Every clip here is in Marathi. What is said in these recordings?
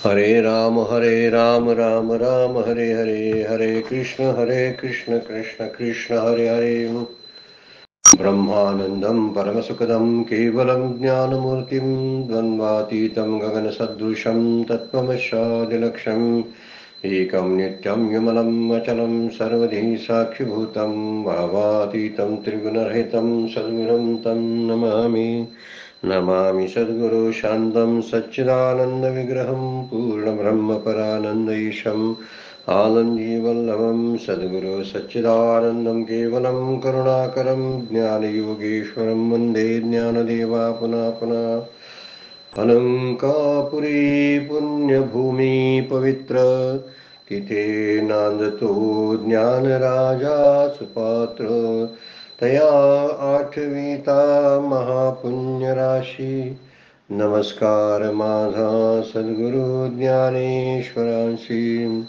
हरे राम राम राम हरे हरे, हरे कृष्ण कृष्ण कृष्ण हरे हरे। ब्रह्मानंदं परमसुखदं केवलं ज्ञानमूर्तिं द्वन्द्वातीतं गगनसदृशं तत्त्वमस्यादिलक्ष्यम् एकं नित्यं विमलं अचलं सर्वधी साक्षिभूतं भावातीतं त्रिगुणरहितं सद्गुरुं तं नमामि। नमामि सद्गुरो शान्तं सच्चिदानन्दविग्रहं पूर्णब्रह्मपरानन्दैशम् आनन्दीवल्लभं सद्गुरो सच्चिदानन्दं केवलं करुणाकरं ज्ञानयोगेश्वरं वन्दे ज्ञानदेवा पुनः पुनः। अलंकापुरी पुण्यभूमि पवित्र तिथे नांदतो ज्ञानराजा सुपात्र तया आठविता महापुण्यराशी। नमस्कार माझा सद्गुरु ज्ञानेश्वरांशी।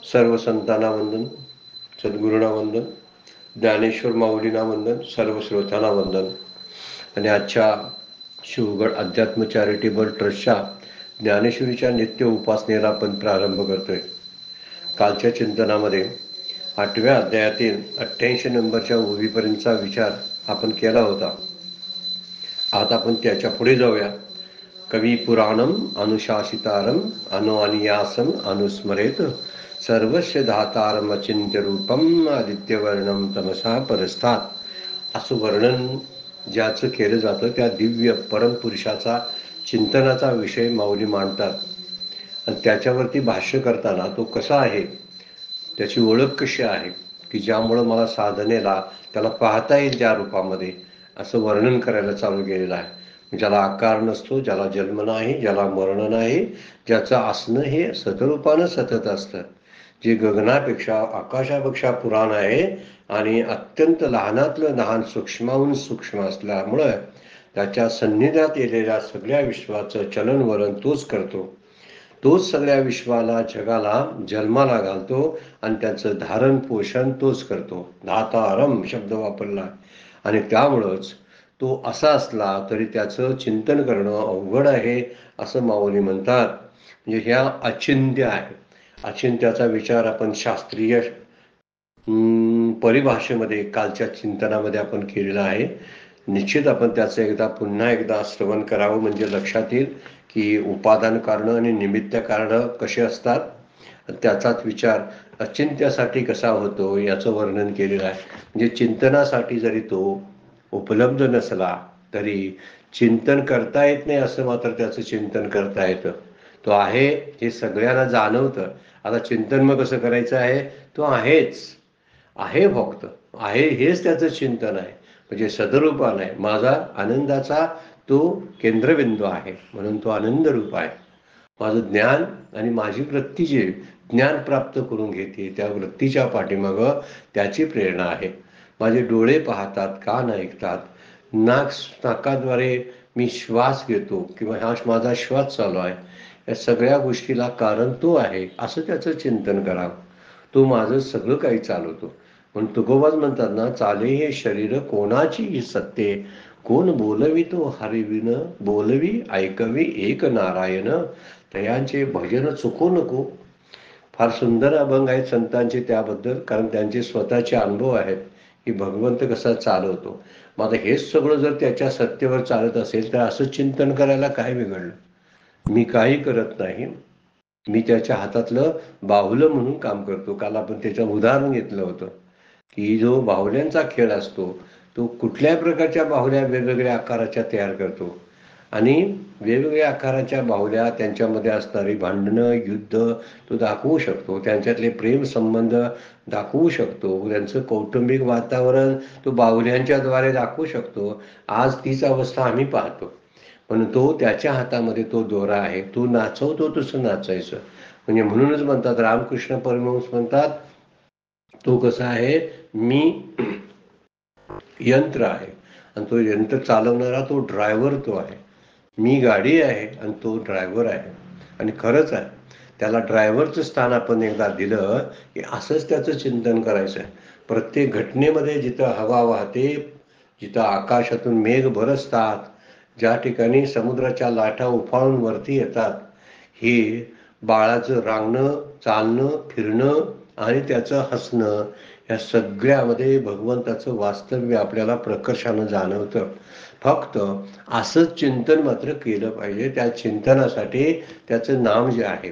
सर्व संतांना वंदन, सद्गुरूंना वंदन, ज्ञानेश्वर माऊलींना वंदन, सर्व श्रोतांना वंदन। आणि आजच्या शिवगड अध्यात्म चॅरिटेबल ट्रस्टच्या ज्ञानेश्वरीच्या नित्य उपासनेला आपण प्रारंभ करतोय। कालच्या चिंतनामध्ये 8व्या अध्यायातील 88 नंबरच्या ओवीपर्यंतचा विचार आपण केला होता। आता आपण त्याच्या पुढे जाऊया। कवी पुराणम अनुशासितारम अनुअनियासम अनुस्मरेत सर्वस्य धातारम अचिंत्य रूपम आदित्यवर्णम तमसा परस्थात। असं वर्णन ज्याचं केलं जातं त्या दिव्य परमपुरुषाचा चिंतनाचा विषय माऊली मांडतात। आणि त्याच्यावरती भाष्य करताना तो कसा आहे, त्याची ओळख कशी आहे की ज्यामुळं मला साधनेला त्याला पाहता येईल त्या रूपामध्ये, असं वर्णन करायला चालू केलेलं आहे। ज्याला आकार नसतो, ज्याला जन्म नाही, ज्याला मरण नाही, ज्याचं असणं हे सतरूपानं सतत असतं, जे गगनापेक्षा आकाशापेक्षा पुराण आहे आणि अत्यंत लहानातलं लहान सूक्ष्माहून सूक्ष्म असल्यामुळं त्याच्या सन्निध्यात येलेल्या सगळ्या विश्वाचं चलनवलन तोच करतो। तोच सगळ्या विश्वाला जगाला जन्माला घालतो आणि त्याचं धारण पोषण तोच करतो। धातारम शब्द वापरला आणि त्यामुळंच तो असा असला तरी त्याचं चिंतन करणं अवघड आहे असं माऊली म्हणतात। म्हणजे ह्या अचिंत्य आहे। अचिंत्याचा विचार आपण शास्त्रीय परिभाषेमध्ये कालच्या चिंतनामध्ये आपण केलेला आहे। निश्चित आपण त्याचं पुन्हा एकदा श्रवण करावं, म्हणजे लक्षात येईल की उपादान कारण आणि निमित्त कारण कसे असतात, त्याचाच विचार अचिंत्यासाठी कसा होतो याचं वर्णन केलेलं आहे। म्हणजे चिंतनासाठी जरी तो उपलब्ध नसला तरी चिंतन करता येत नाही असं मात्र त्याचं चिंतन करता येतं। तो आहे हे सगळ्यांना जाणवतं। आता चिंतन मग कसं करायचं आहे, तो आहे फक्त आहे हेच त्याचं चिंतन आहे। म्हणजे सदरूपान आहे, माझा आनंदाचा तो केंद्रबिंदू आहे म्हणून तो आनंद रूप आहे। माझं ज्ञान आणि माझी वृत्ती जे ज्ञान प्राप्त करून घेते त्या वृत्तीच्या पाठीमागं त्याची प्रेरणा आहे। माझे डोळे पाहतात, कान ऐकतात, नाकाद्वारे मी श्वास घेतो किंवा हा माझा श्वास चालू आहे, या सगळ्या गोष्टीला कारण तो आहे असं त्याचं चिंतन करावं। तो माझं सगळं काही चालवतो। म्हणून तुकोबाज म्हणतात ना, चाले हे शरीर कोणाची सत्ते, कोण बोलवितो हरिविन, बोलवी ऐकवी एक नारायण, तयांचे भजन चुको नको। फार सुंदर अभंग आहेत संतांचे त्याबद्दल, कारण त्यांचे स्वतःचे अनुभव आहेत की भगवंत कसा चालवतो। मग आता हेच सगळं जर त्याच्या सत्तेवर चालत असेल तर असं चिंतन करायला काय बिघडलं। मी काही करत नाही, मी त्याच्या हातातलं बाहुलं म्हणून काम करतो। काल आपण त्याचं उदाहरण घेतलं होतं की जो बाहुल्यांचा खेळ असतो तो कुठल्या प्रकारच्या बाहुल्या वेगवेगळ्या आकाराच्या तयार करतो आणि वेगवेगळ्या आकाराच्या बाहुल्या त्यांच्यामध्ये असणारी भांडणं युद्ध तो दाखवू शकतो, त्यांच्यातले प्रेम संबंध दाखवू शकतो, त्यांचं कौटुंबिक वातावरण तो बाहुल्यांच्याद्वारे दाखवू शकतो। आज तीच अवस्था आम्ही पाहतो। म्हणून तो त्याच्या हातामध्ये तो दोरा आहे, तो नाचवतो तसं नाचायचं। म्हणजे म्हणूनच म्हणतात रामकृष्ण परमहंस म्हणतात तो कसा आहे, मी यंत्र आहे आणि तो यंत्र चालवणारा तो ड्रायव्हर तो आहे। मी गाडी आहे आणि तो ड्रायव्हर आहे। आणि खरंच आहे, त्याला ड्रायव्हरचं स्थान आपण एकदा दिलं की असंच त्याचं चिंतन करायचं आहे। प्रत्येक घटनेमध्ये जिथं हवा वाहते, जिथं आकाशातून मेघ बरसतात, ज्या ठिकाणी समुद्राच्या लाटा उफाळून वरती येतात, हे बाळाचं रांगणं, चालणं, फिरणं आणि त्याचं हसणं या सगळ्यामध्ये भगवंताचं वास्तव्य आपल्याला प्रकर्षानं जाणवतं. फक्त असंच चिंतन मात्र केलं पाहिजे. त्या चिंतनासाठी त्याचं नाम जे आहे,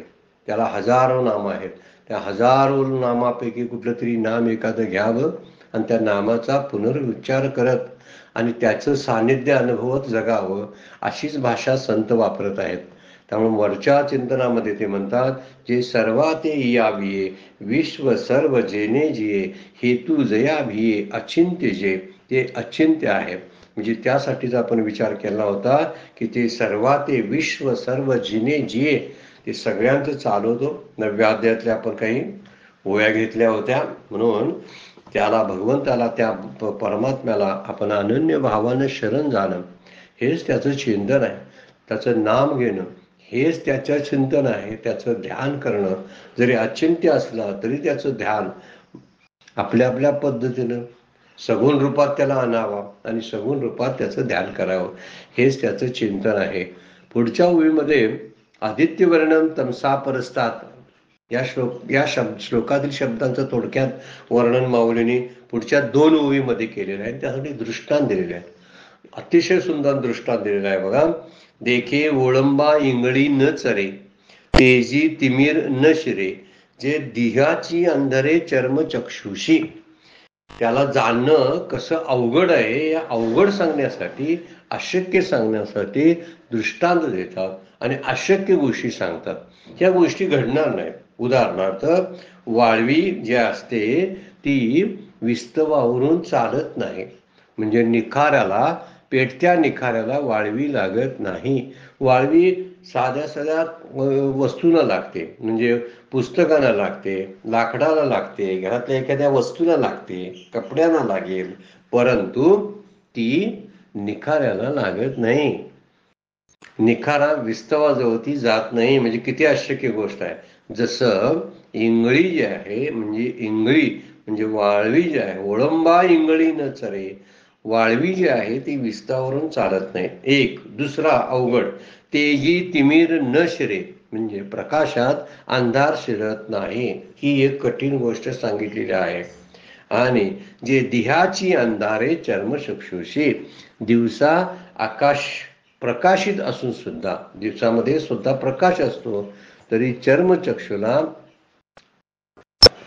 त्याला हजारो नाम आहेत, त्या हजारो नामापैकी कुठलं तरी नाम एखादं घ्यावं आणि त्या नामाचा पुनरुच्चार करत आणि त्याचं सान्निध्य अनुभवत जगावं, अशीच भाषा संत वापरत आहेत. त्यामुळे वरच्या चिंतनामध्ये ते म्हणतात, जे सर्वाते याविये विश्व सर्व जेने जिये हेतू जया भिये अचिंत्य जे, ते अचिंत्य आहे. म्हणजे त्यासाठीच आपण विचार केला होता की ते सर्वाते विश्व सर्व जिने जिये, ते सगळ्यांचं चालवतो. 9व्या अध्यायातल्या आपण काही ओव्या घेतल्या होत्या. म्हणून त्याला, भगवंताला, त्या परमात्म्याला आपण अनन्य भावानं शरण जाणं हेच त्याचं चिंतन आहे. त्याचं नाम घेणं हेच त्याचं चिंतन आहे. त्याचं ध्यान करणं जरी अचिंत्य असलं तरी त्याचं ध्यान आपल्या आपल्या पद्धतीनं सगुण रूपात त्याला आणावा आणि सगुण रूपात त्याचं ध्यान करावं, हेच त्याचं चिंतन आहे. पुढच्या ओळीमध्ये आदित्यवर्णम तमसा परस्तात या श्लोकातील शब्दांचं थोडक्यात वर्णन माऊलींनी पुढच्या 2 ओळीमध्ये केलेलं आहे. त्यासाठी दृष्टांत दिलेले आहे. अतिशय सुंदर दृष्टांत दिलेला आहे बघा. देखे ओळंबा इंगळी न चरे, तेजी तिमीर न शिरे, जे दिह्याची अंधरे चर्म चक्षुषी. त्याला जाणणं कसं अवघड आहे, या अवघड सांगण्यासाठी, अशक्य सांगण्यासाठी दृष्टांत देतात आणि अशक्य गोष्टी सांगतात. ह्या गोष्टी घडणार नाहीत. उदाहरणार्थ, वाळवी जी असते ती विस्तवावरून चालत नाही. म्हणजे निखाऱ्याला, पेटत्या निखाऱ्याला वाळवी लागत नाही. वाळवी साध्या साध्या वस्तूंना लागते, म्हणजे पुस्तकांना लागते, लाकडाला लागते, घरातल्या एखाद्या वस्तूला लागते, कपड्यांना लागेल, परंतु ती निखाऱ्याला लागत नाही. निखारा विस्तवाजवळ ती जात नाही. म्हणजे किती अशक्य गोष्ट आहे. जसं इंगळी जी आहे, म्हणजे इंगळी म्हणजे वाळवी जी आहे, ओळंबा इंगळी न चरे, वाळवी जी आहे ती विस्तावरून चालत नाही. एक. दुसरा अवघड, तेही तिमीर न शिरे, म्हणजे प्रकाशात अंधार शिरत नाही. ही एक कठीण गोष्ट सांगितलेली आहे. आणि जे दिह्याची अंधारे चर्मचक्षुषी, दिवसा आकाश प्रकाशित असून सुद्धा, दिवसामध्ये सुद्धा प्रकाश असतो, तरी चर्मचक्षुला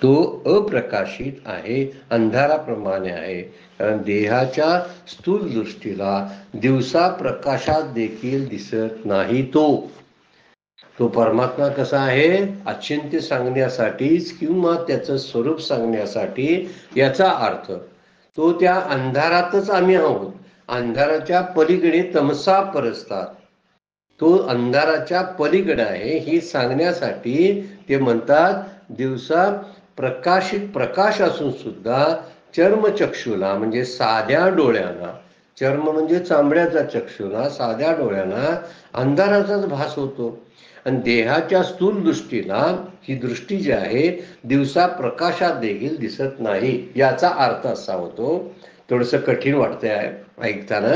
तो अप्रकाशित आहे, अंधाराप्रमाणे आहे. कारण देहाच्या स्थूल दृष्टीला दिवसा प्रकाशात देखील दिसत नाही. तो परमात्मा कसा आहे, अचिंत्य सांगण्यासाठीच किंवा त्याचं स्वरूप सांगण्यासाठी, याचा अर्थ तो त्या अंधारातच आम्ही आहोत. अंधाराच्या पलीकडे तमसा परस्तात, तो अंधाराच्या पलीकडे आहे हे सांगण्यासाठी ते म्हणतात, दिवसा प्रकाश असून सुद्धा चर्मचक्षुला म्हणजे साध्या डोळ्यांना, चर्म म्हणजे चांबड्याचा चक्षुला, साध्या डोळ्यांना अंधाराचाच भास होतो. आणि देहाच्या स्थूल दृष्टीला ही दृष्टी जी आहे दिवसा प्रकाशात देखील दिसत नाही. याचा अर्थ असा होतो, थोडंसं कठीण वाटतंय ऐकताना,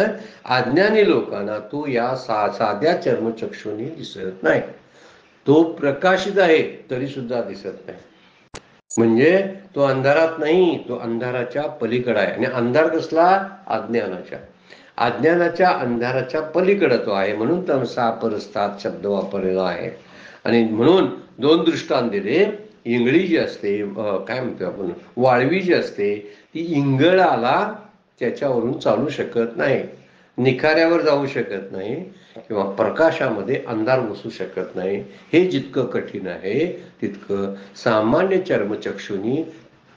अज्ञानी लोकांना तो या साध्या चर्मचक्षुनी दिसत नाही. तो प्रकाशित आहे तरी सुद्धा दिसत नाही. म्हणजे तो अंधारात नाही, तो अंधाराच्या पलीकडे आहे. आणि अंधार कसला, अज्ञानाच्या अंधाराच्या पलीकडे तो आहे. म्हणून तमसा परस्तात शब्द वापरलेला आहे. आणि म्हणून 2 दृष्टांत दिले. इंगळी जी असते, काय म्हणतो आपण, वाळवी जी असते, ती इंगळाला त्याच्यावरून चालू शकत नाही, निखाऱ्यावर जाऊ शकत नाही, किंवा प्रकाशामध्ये अंधार बसू शकत नाही. हे जितकं कठीण आहे तितकं सामान्य चर्मचक्षुनी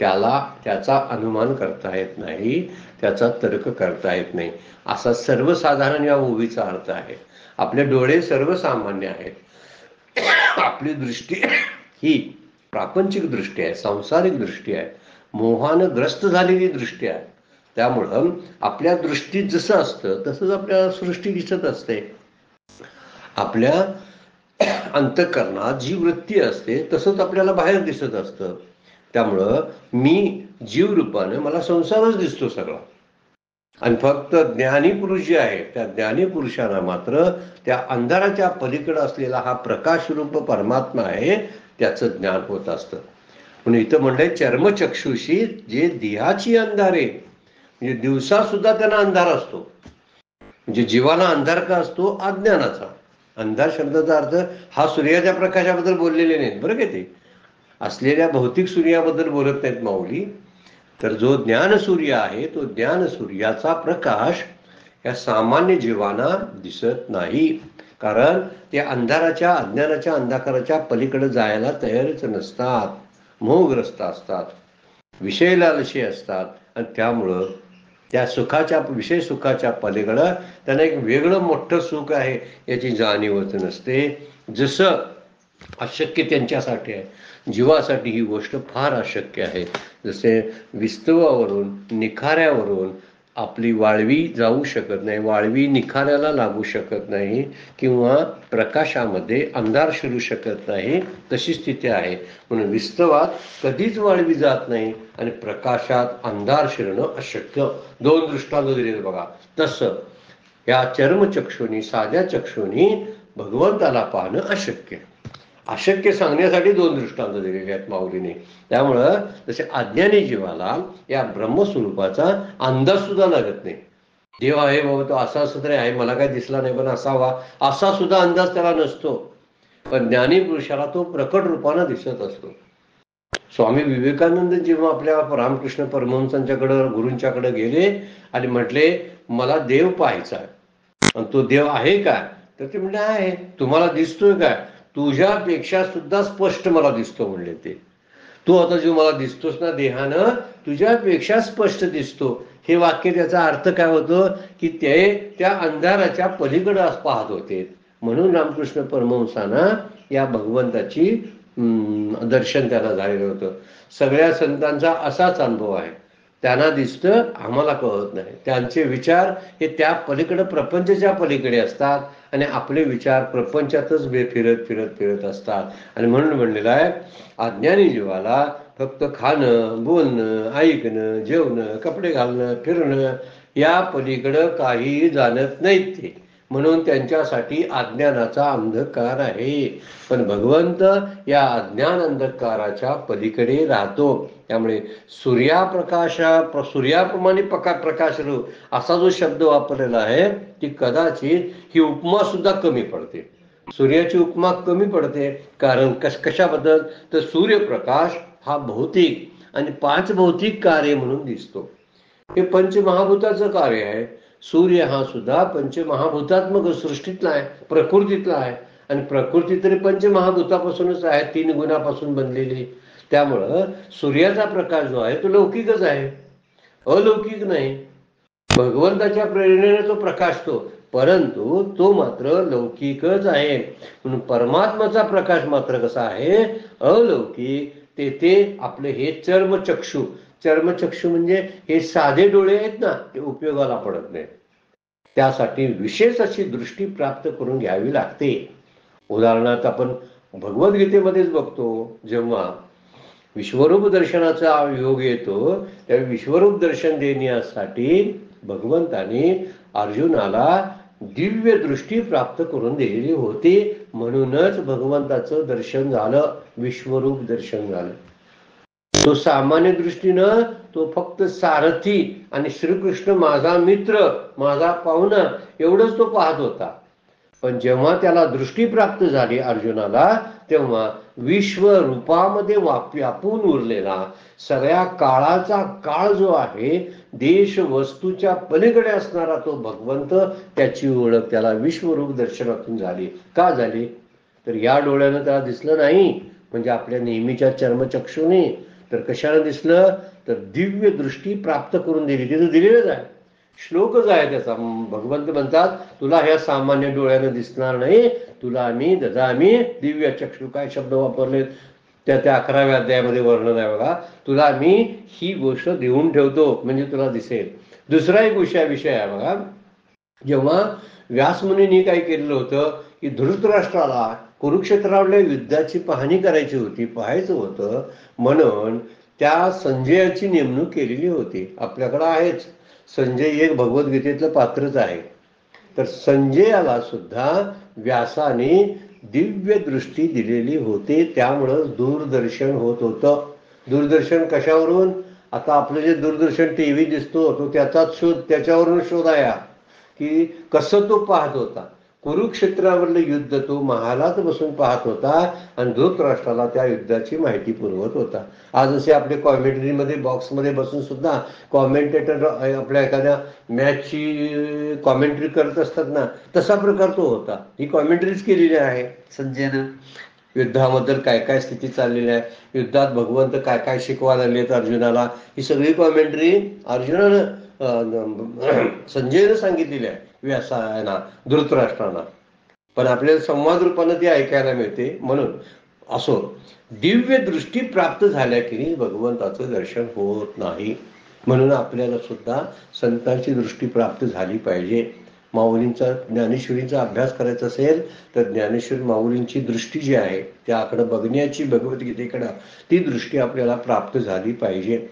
त्याचा अनुमान करता येत नाही, त्याचा तर्क करता येत नाही. असा सर्वसाधारण या ओवीचा अर्थ आहे. आपले डोळे सर्वसामान्य आहेत. आपली दृष्टी ही प्रापंचिक दृष्टी आहे, सांसारिक दृष्टी आहे, मोहानं ग्रस्त झालेली दृष्टी आहे. त्यामुळं आपल्या दृष्टीत जसं असतं तसंच आपल्या सृष्टी दिसत असते. आपल्या अंतःकरणात जी वृत्ती असते तसंच आपल्याला बाहेर दिसत असतं. त्यामुळं मी जीव रूपाने मला संसारच दिसतो सगळा. आणि फक्त ज्ञानी पुरुष जे आहे त्या ज्ञानी पुरुषांना मात्र त्या अंधाराच्या पलीकडे असलेला हा प्रकाश रूप परमात्मा आहे त्याचं ज्ञान होत असतं. म्हणून इथं म्हणलंय चर्मचक्षुषी जे देहाची अंधारे, म्हणजे दिवसा सुद्धा त्यांना अंधार असतो. म्हणजे जीवाला अंधार का असतो? अज्ञानाचा. अंधार शब्दाचा अर्थ हा सूर्याच्या प्रकाशाबद्दल बोललेले नाहीत बरं का, ते असलेल्या भौतिक सूर्याबद्दल बोलत नाहीत माऊली. तर जो ज्ञान सूर्य आहे तो ज्ञान सूर्याचा प्रकाश या सामान्य जीवांना दिसत नाही, कारण ते अंधाराच्या अज्ञानाच्या अंधकाराच्या पलीकडे जायला तयारच नसतात, मोहग्रस्त असतात, विषय लालशी असतात. आणि त्यामुळं त्या सुखाच्या विषय सुखाच्या पलीकडं त्यांना एक वेगळं मोठं सुख आहे याची जाणीवच नसते. जसं अशक्य त्यांच्यासाठी आहे, जीवासाठी ही गोष्ट फार अशक्य आहे. जसे विस्तवावरून निखाऱ्यावरून आपली वाळवी जाऊ शकत नाही, वाळवी निखाऱ्याला लागू शकत नाही, किंवा प्रकाशामध्ये अंधार शिरू शकत नाही, तशी स्थिती आहे. म्हणून विस्तवात कधीच वाळवी जात नाही आणि प्रकाशात अंधार शिरणं अशक्य. दोन दृष्टांत दिले बघा. तसं या चर्मचक्षुनी, साध्या चक्षुनी भगवंताला पाहणं अशक्य. अशक्य सांगण्यासाठी दोन दृष्टांत दिलेले आहेत माऊलीने. त्यामुळं जसे अज्ञानी जीवाला या ब्रह्मस्वरूपाचा अंदाज सुद्धा लागत नाही. देव आहे बाबा, तो असा असं तरी आहे, मला काही दिसला नाही पण असावा, असा सुद्धा अंदाज त्याला नसतो. पण ज्ञानी पुरुषाला तो प्रकट रूपानं दिसत असतो. स्वामी विवेकानंद जेव्हा आपल्या रामकृष्ण परमहंसांच्याकडं गुरूंच्याकडे गेले आणि म्हटले मला देव पाहायचा आहे, आणि तो देव आहे काय, तर ते म्हणले आहे. तुम्हाला दिसतोय काय? तुझ्यापेक्षा सुद्धा स्पष्ट मला दिसतो म्हणले ते. तू आता जो मला दिसतोस ना देहानं, तुझ्यापेक्षा स्पष्ट दिसतो. हे वाक्य त्याचा अर्थ काय होतो की ते त्या अंधाराच्या पलीकडे पाहत होते. म्हणून रामकृष्ण परमहंसांना या भगवंताची दर्शन त्याला झालेलं होतं. सगळ्या संतांचा असाच अनुभव आहे. त्यांना दिसतं, आम्हाला कळत नाही. त्यांचे विचार हे त्या पलीकडे प्रपंचाच्या पलीकडे असतात आणि आपले विचार प्रपंचातच फिरत फिरत फिरत असतात. आणि म्हणून म्हणलेलं आहे अज्ञानी जीवाला फक्त खाणं, बोलणं, ऐकणं, जेवणं, कपडे घालणं, फिरणं या पलीकडं काहीही जाणत नाहीत ते. म्हणून त्यांच्यासाठी अज्ञानाचा अंधकार आहे. पण भगवंत या अज्ञान अंधकाराच्या पलीकडे राहतो. त्यामुळे सूर्याप्रमाणे प्रकाश असा जो शब्द वापरलेला आहे ती कदाचित ही उपमा सुद्धा कमी पडते. सूर्याची उपमा कमी पडते. कारण कशाबद्दल तर सूर्यप्रकाश हा भौतिक आणि पाच भौतिक कार्य म्हणून दिसतो. हे पंचमहाभूताचं कार्य आहे. सूर्य हा सुद्धा पंचमहाभूतात्मक सृष्टीतला आहे, प्रकृतीतला आहे. आणि प्रकृती तरी पंचमहाभूतापासूनच आहे, 3 गुणापासून बनलेली. त्यामुळं सूर्याचा प्रकाश जो आहे तो लौकिकच आहे, अलौकिक नाही. भगवंताच्या प्रेरणेने तो प्रकाशतो, परंतु तो मात्र लौकिकच आहे. म्हणून परमात्माचा प्रकाश मात्र कसा आहे? अलौकिक. ते आपले हे चर्मचक्षु म्हणजे हे साधे डोळे आहेत ना, ते उपयोगाला पडत नाही. त्यासाठी विशेष अशी दृष्टी प्राप्त करून घ्यावी लागते. उदाहरणार्थ आपण भगवद्गीतेमध्येच बघतो, जेव्हा विश्वरूप दर्शनाचा योग येतो त्यावेळी विश्वरूप दर्शन देण्यासाठी भगवंताने अर्जुनाला दिव्य दृष्टी प्राप्त करून दिलेली होती. म्हणूनच भगवंताचं दर्शन झालं, विश्वरूप दर्शन झालं. तो सामान्य दृष्टीनं तो फक्त सारथी आणि श्रीकृष्ण माझा मित्र, माझा पाहुणा एवढंच तो पाहत होता. पण जेव्हा त्याला दृष्टी प्राप्त झाली अर्जुनाला, तेव्हा विश्वरूपामध्ये व्यापून उरलेला सगळ्या काळाचा काळ जो आहे, देश वस्तूच्या पलीकडे असणारा तो भगवंत, त्याची ओळख त्याला विश्वरूप दर्शनातून झाली. का झाली? तर या डोळ्यानं त्याला दिसलं नाही, म्हणजे आपल्या नेहमीच्या चर्मचक्षुने. तर कशाला दिसलं? तर दिव्य दृष्टी प्राप्त करून दिली. तिथं दिलेलंच आहे, श्लोकच आहे त्याचा. भगवंत म्हणतात तुला ह्या सामान्य डोळ्यानं दिसणार नाही, तुला आम्ही ददामी दिव्य चक्षु. काय शब्द वापरले त्या 11व्या अध्यायामध्ये वर्णन आहे बघा. तुला मी ही गोष्ट देऊन ठेवतो म्हणजे तुला दिसेल. दुसरा एक विषय आहे बघा. जेव्हा व्यासमुनींनी काय केलेलं होतं की धृतराष्ट्राला कुरुक्षेत्रावरल्या युद्धाची पाहणी करायची होती, पाहायचं होतं, म्हणून त्या संजयाची नेमणूक केलेली होती. आपल्याकडं आहेच संजय एक भगवद्गीतेतलं पात्रच आहे. तर संजयाला सुद्धा व्यासाने दिव्य दृष्टी दिलेली होती, त्यामुळं दूरदर्शन होत होतं. दूरदर्शन कशावरून? आता आपलं जे दूरदर्शन टीव्ही दिसतो तो त्याचाच शोध, त्याच्यावरून शोध आहे की कसं तो पाहत होता. कुरुक्षेत्रावरलं युद्ध तो महालात बसून पाहत होता आणि धृतराष्ट्राला त्या युद्धाची माहिती पुरवत होता. आज असे आपले कॉमेंट्रीमध्ये बॉक्समध्ये बसून सुद्धा कॉमेंटेटर आपल्या एखाद्या मॅचची कॉमेंट्री करत असतात ना, तसा प्रकार तो होता. ही कॉमेंट्रीच केलेली आहे संजयनं. युद्धाबद्दल काय काय स्थिती चाललेली आहे, युद्धात भगवंत काय काय शिकवा लागले आहेत अर्जुनाला, ही सगळी कॉमेंट्री अर्जुनानं संजयनं सांगितलेली आहे व्यासाना, धृतराष्ट्रांना. पण आपल्याला संवाद रूपानं ती ऐकायला मिळते. म्हणून असो, दिव्य दृष्टी प्राप्त झाल्या की भगवंताचं दर्शन होत नाही. म्हणून आपल्याला सुद्धा संतांची दृष्टी प्राप्त झाली पाहिजे. माऊलींचा, ज्ञानेश्वरीचा अभ्यास करायचा असेल तर ज्ञानेश्वर माऊलींची दृष्टी जी आहे त्याकडे बघण्याची, भगवद्गीतेकडं ती दृष्टी आपल्याला प्राप्त झाली पाहिजे.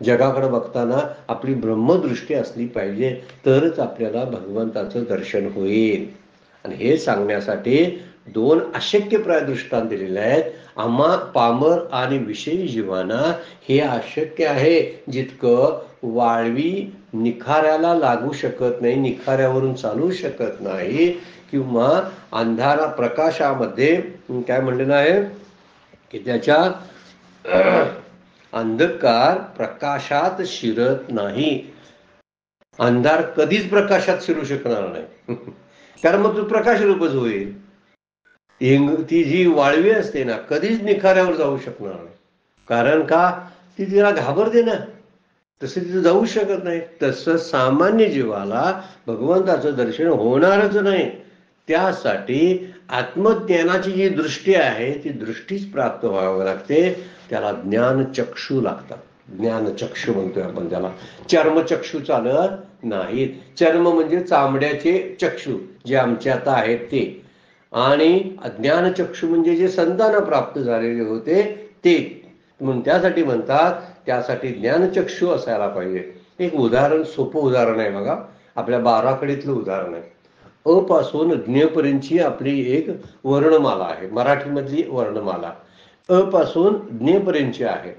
जगाकडे बघताना आपली ब्रह्मदृष्टी असली पाहिजे, तरच आपल्याला भगवंताचं दर्शन होईल. आणि हे सांगण्यासाठी दोन अशक्यप्राय दृष्टांत दिलेले आहेत. आम्हा पामर आणि विषयी जीवांना हे अशक्य आहे, जितकं वाळवी निखाऱ्याला लागू शकत नाही, निखाऱ्यावरून चालू शकत नाही, किंवा अंधारा प्रकाशामध्ये काय म्हणलेलं आहे की त्याच्या अंधकार प्रकाशात शिरत नाही. अंधार कधीच प्रकाशात शिरू शकणार नाही कारण मग तो प्रकाश रूपच होईल. ती जी वाळवी असते ना, कधीच निखाऱ्यावर जाऊ शकणार नाही. कारण का? ती तिला घाबरते ना, तसं तिथं जाऊ शकत नाही. तसं सामान्य जीवाला भगवंताचं दर्शन होणारच नाही. त्यासाठी आत्मज्ञानाची जी दृष्टी आहे ती दृष्टीच प्राप्त व्हावं लागते. त्याला ज्ञानचक्षू लागतात. ज्ञानचक्षू म्हणतोय आपण त्याला. चर्मचक्षू चालत नाहीत. चर्म म्हणजे चामड्याचे चक्षु जे आमचे आता आहेत ते, आणि ज्ञानचक्षू म्हणजे जे संतांना प्राप्त झालेले होते ते. म्हणून त्यासाठी म्हणतात, त्यासाठी ज्ञानचक्षू असायला पाहिजे. एक उदाहरण, सोपं उदाहरण आहे बघा, आपल्या बाराखडीतलं उदाहरण आहे. अ पासून ज्ञेपर्यंतची आपली एक वर्णमाला आहे, मराठीमधली वर्णमाला. अ पासून ज्ञेपर्यंतची आहे,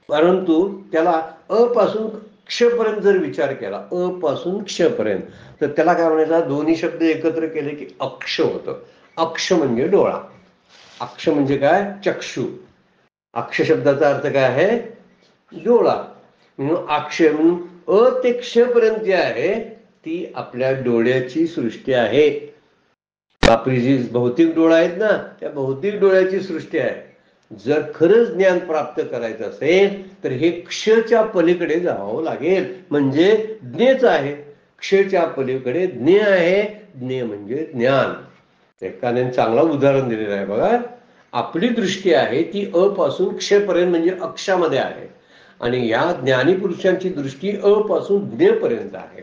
परंतु त्याला अ पासून क्षपर्यंत जर विचार केला, अ पासून क्षपर्यंत, तर त्याला काय म्हणायचं, दोन्ही शब्द एकत्र केले की अक्ष होतं. अक्ष म्हणजे डोळा, अक्ष म्हणजे काय, चक्षु. अक्ष शब्दाचा अर्थ काय आहे, डोळा. म्हणून अक्ष म्हणून अ ते क्षपर्यंत जे आहे ती आपल्या डोळ्याची सृष्टी आहे. आपली जी भौतिक डोळा आहेत ना, त्या भौतिक डोळ्याची सृष्टी आहे. जर खरंच ज्ञान प्राप्त करायचं असेल तर हे क्षच्या पलीकडे जावं लागेल, म्हणजे ज्ञेच आहे. क्षच्या पलीकडे ज्ञे आहे. ज्ञे म्हणजे ज्ञान. एकाने चांगला उदाहरण दिलेलं आहे बघा. आपली दृष्टी आहे ती अ पासून क्षपर्यंत म्हणजे अक्षामध्ये आहे, आणि या ज्ञानी पुरुषांची दृष्टी अ पासून ज्ञेपर्यंत आहे.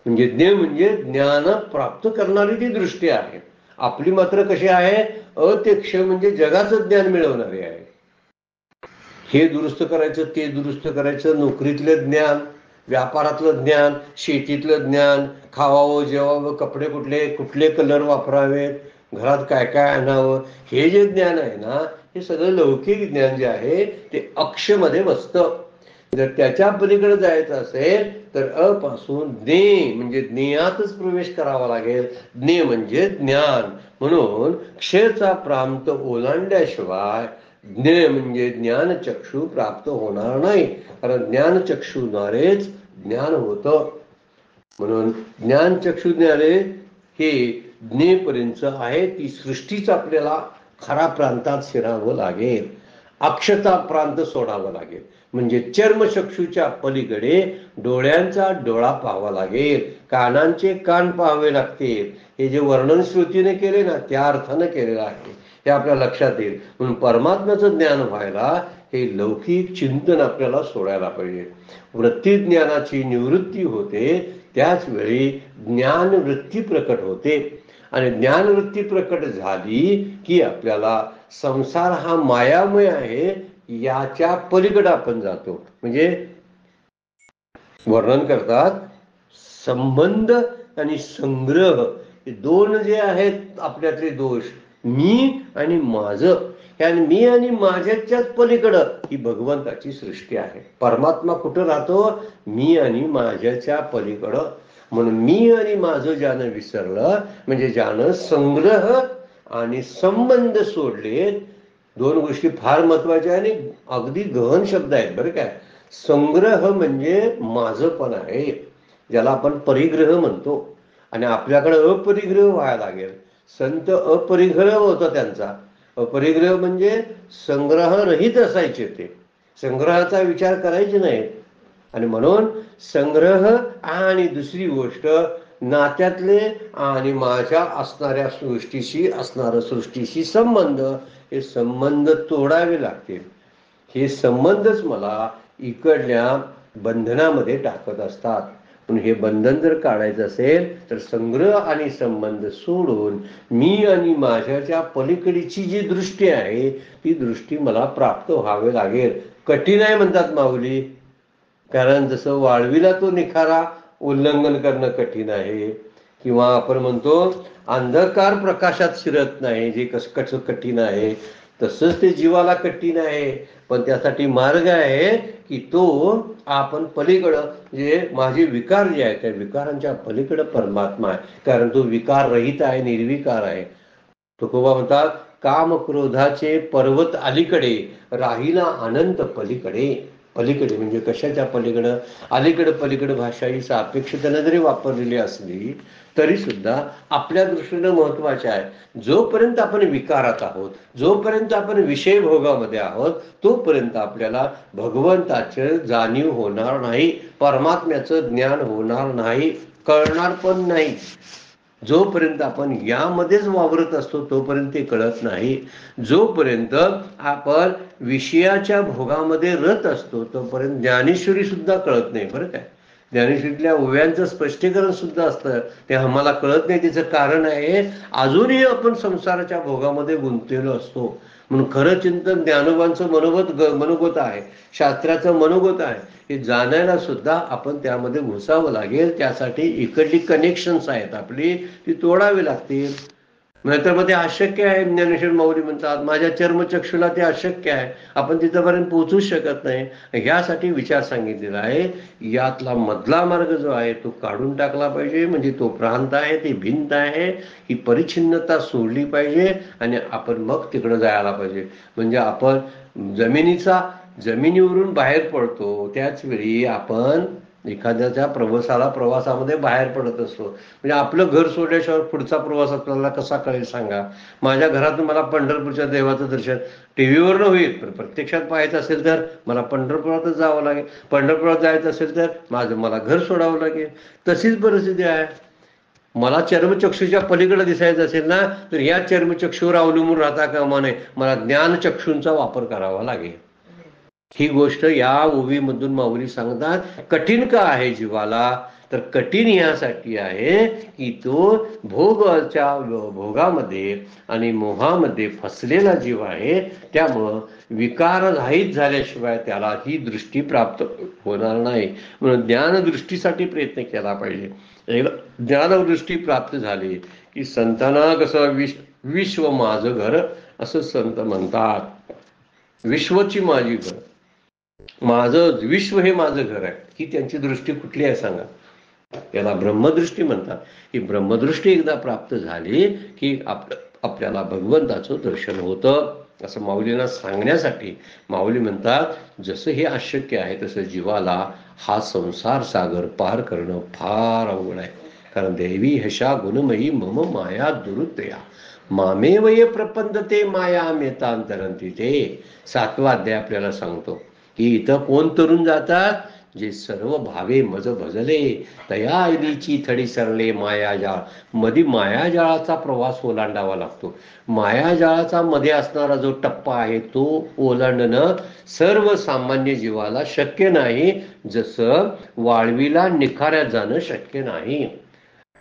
म्हणजे ज्ञे म्हणजे ज्ञान प्राप्त करणारी ती दृष्टी आहे. आपली मात्र कशी आहे, अ ते क्ष म्हणजे जगाचं ज्ञान मिळवणारी आहे. हे दुरुस्त करायचं, ते दुरुस्त करायचं, नोकरीतलं ज्ञान, व्यापारातलं ज्ञान, शेतीतलं ज्ञान, खावावं जेवावं, कपडे कुठले कुठले कलर वापरावेत, घरात काय काय आणावं, हे जे ज्ञान आहे ना, हे सगळं लौकिक ज्ञान जे आहे ते अक्षमध्ये बसतं. जर त्याच्या पलीकडे जायचं असेल तर अ पासून ज्ञे म्हणजे ज्ञेयातच प्रवेश करावा लागेल. ज्ञे म्हणजे ज्ञान. म्हणून क्षचा प्रांत ओलांडल्याशिवाय ज्ञे म्हणजे ज्ञानचक्षु प्राप्त होणार नाही, कारण ज्ञानचक्षुद्वारेच ज्ञान होतं. म्हणून ज्ञानचक्षु ज्ञाने हे ज्ञेपर्यंत आहे. ती सृष्टीच आपल्याला खरा प्रांतात शिरावं लागेल, अक्षता प्रांत सोडावं लागेल. म्हणजे चर्मचक्षुच्या पलीकडे डोळ्यांचा डोळा पाहावा लागेल, कानांचे कान पाहावे लागतील. हे जे वर्णन श्रुतीने केले ना, त्या अर्थानं केलेलं आहे, हे आपल्या लक्षात येईल. म्हणून परमात्म्याचं ज्ञान व्हायला हे लौकिक चिंतन आपल्याला सोडायला पाहिजे. वृत्तीज्ञानाची निवृत्ती होते, त्याच वेळी ज्ञानवृत्ती प्रकट होते. आणि ज्ञानवृत्ती प्रकट झाली की आपल्याला संसार हा मायामय आहे याच्या पलीकडे आपण जातो. म्हणजे वर्णन करतात संबंध आणि संग्रह हे दोन जे आहेत आपल्यातले दोष, मी आणि माझं, ह्या मी आणि माझ्याच्याच पलीकडं ही भगवंताची सृष्टी आहे. परमात्मा कुठं राहतो? मी आणि माझ्याच्या पलीकडं. म्हणून मी आणि माझं ज्यानं विसरलं, म्हणजे ज्यानं संग्रह आणि संबंध सोडले, दोन गोष्टी फार महत्वाच्या आणि अगदी गहन शब्द आहेत बरं काय. संग्रह म्हणजे माझं पण आहे, ज्याला आपण परिग्रह म्हणतो, आणि आपल्याकडे अपरिग्रह व्हायला लागेल. संत अपरिग्रह होता त्यांचा. अपरिग्रह म्हणजे संग्रहरहित असायचे, ते संग्रहाचा विचार करायचे नाही. आणि म्हणून संग्रह आणि दुसरी गोष्ट नात्यातले आणि माझ्या असणाऱ्या सृष्टीशी संबंध, हे संबंध तोडावे लागतील. हे संबंधच मला इकडल्या बंधनामध्ये टाकत असतात. पण हे बंधन जर काढायचं असेल तर संग्रह आणि संबंध सोडून मी आणि माझ्याच्या पलीकडची जी दृष्टी आहे ती दृष्टी मला प्राप्त व्हावी लागेल. कठीण आहे म्हणतात माऊली, कारण जसं वाळवीला तो निखारा उल्लंघन करणं कठीण आहे, किंवा आपण म्हणतो अंधकार प्रकाशात शिरत नाही, जे कसं कठीण आहे, तसंच ते जीवाला कठीण आहे. पण त्यासाठी मार्ग आहे की तो आपण पलीकडं, जे माझे विकार जे आहेत त्या विकारांच्या पलीकडं परमात्मा आहे, कारण तो विकार रहित आहे, निर्विकार आहे. तुकोबा म्हणतात, काम क्रोधाचे पर्वत अलीकडे, राहिला अनंत पलीकडे. पलीकडे म्हणजे कशाच्या पलीकडं? अलीकडं पलीकडं भाषा ही सापेक्षतेनं जरी वापरलेली असली तरी सुद्धा आपल्या दृष्टीनं महत्वाचे आहे. जोपर्यंत आपण विकारात आहोत, जोपर्यंत आपण विषय भोगामध्ये आहोत, तोपर्यंत आपल्याला भगवंताचं जाणीव होणार नाही, परमात्म्याचं ज्ञान होणार नाही, कळणार पण नाही. जोपर्यंत आपण यामध्येच वावरत असतो तोपर्यंत ते कळत नाही. जोपर्यंत आपण विषयाच्या भोगामध्ये रत असतो तोपर्यंत ज्ञानेश्वरी सुद्धा कळत नाही बरं काय. ज्ञानेश्वरीतल्या ओव्यांचं स्पष्टीकरण सुद्धा असतं, ते आम्हाला कळत नाही. त्याचं कारण आहे अजूनही आपण संसाराच्या भोगामध्ये गुंतलेलो असतो. म्हणून खरं चिंतन ज्ञानोबांचं मनोगत आहे, शास्त्राचं मनोगत आहे. हे जाणायला सुद्धा आपण त्यामध्ये घुसावं लागेल. त्यासाठी इकडली कनेक्शन्स आहेत आपली, ती तोडावी लागतील. नाहीतर मग ते अशक्य आहे. ज्ञानेश्वर माऊली म्हणतात, माझ्या चर्मचक्षुला ते अशक्य आहे, आपण तिथपर्यंत पोहोचूच शकत नाही. ह्यासाठी विचार सांगितलेला आहे. यातला मधला मार्ग जो आहे तो काढून टाकला पाहिजे. म्हणजे तो प्रांत आहे, ती भिंत आहे, ही परिच्छिन्नता सोडली पाहिजे आणि आपण मग तिकडं जायला पाहिजे. म्हणजे आपण जमिनीवरून बाहेर पडतो त्याच वेळी आपण एखाद्याच्या प्रवासामध्ये बाहेर पडत असतो. म्हणजे आपलं घर सोडल्याशिवाय पुढचा प्रवास आपल्याला कसा कळेल सांगा. माझ्या घरातून मला पंढरपूरच्या देवाचं दर्शन टीव्हीवरनं होईल, पण प्रत्यक्षात पाहायचं असेल तर मला पंढरपुरातच जावं लागेल. पंढरपुरात जायचं असेल तर मला घर सोडावं लागेल. तशीच परिस्थिती आहे. मला चर्मचक्षूच्या पलीकडे दिसायचं असेल ना तर या चर्मचक्षूवर अवलंबून राहता कामा नये, मला ज्ञानचक्षूंचा वापर करावा लागेल. ही गोष्ट या ओवीमधून माऊली सांगतात. कठीण का आहे जीवाला? तर कठीण यासाठी आहे की तो भोगामध्ये आणि मोहामध्ये फसलेला जीव आहे. त्यामुळं विकार रहित झाल्याशिवाय त्याला ही दृष्टी प्राप्त होणार नाही. म्हणून ज्ञानदृष्टीसाठी प्रयत्न केला पाहिजे. ज्ञानदृष्टी प्राप्त झाली की संतांना कसं विश्व माझं घर असं संत म्हणतात. विश्वची माझी घर, माझं विश्व हे माझं घर आहे. ही त्यांची दृष्टी कुठली आहे सांगा. याला ब्रह्मदृष्टी म्हणतात. ही ब्रह्मदृष्टी एकदा प्राप्त झाली की आपल्याला भगवंताचं दर्शन होतं. असं माऊलींना सांगण्यासाठी माऊली म्हणतात, जसं हे अशक्य आहे तसं जीवाला हा संसार सागर पार करणं फार अवघड आहे. कारण देवी हशा गुणमयी मम माया दुरुतया मामेव ये प्रपंचते माया मेतांतरंती. ते 7वा अध्याय आपल्याला सांगतो की इथं कोण तरुण जातात? जे सर्व भावे मज भजले तया ऐलीची थडी सरले मायाजाळ. मध्ये मायाजाळाचा प्रवास ओलांडावा लागतो. मायाजाळाचा मध्ये असणारा जो टप्पा आहे तो ओलांडणं सर्वसामान्य जीवाला शक्य नाही. जसं वाळवीला निखाऱ्यात जाणं शक्य नाही,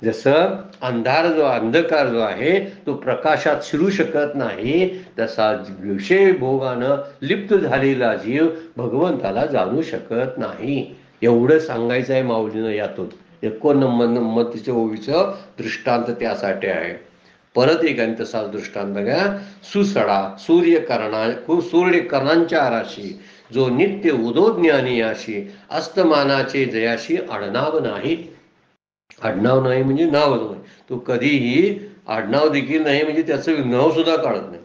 जसं अंधकार जो आहे तो प्रकाशात शिरू शकत नाही, तसा विषय भोगानं लिप्त झालेला जीव भगवंताला जाणू शकत नाही. एवढं सांगायचं आहे माऊलीनं यातून. 89 ओवीचं दृष्टांत त्यासाठी आहे. परत एक आणि तसाच दृष्टांत बघा. सुसडा सूर्यकर्णांच्या राशी, जो नित्य उदोज्ञानी याशी, अस्तमानाचे जयाशी आडनाव नाही. आडनाव नाही म्हणजे नावच नाही, तो कधीही आडनाव देखील नाही, म्हणजे त्याचं नाव सुद्धा काढत नाही.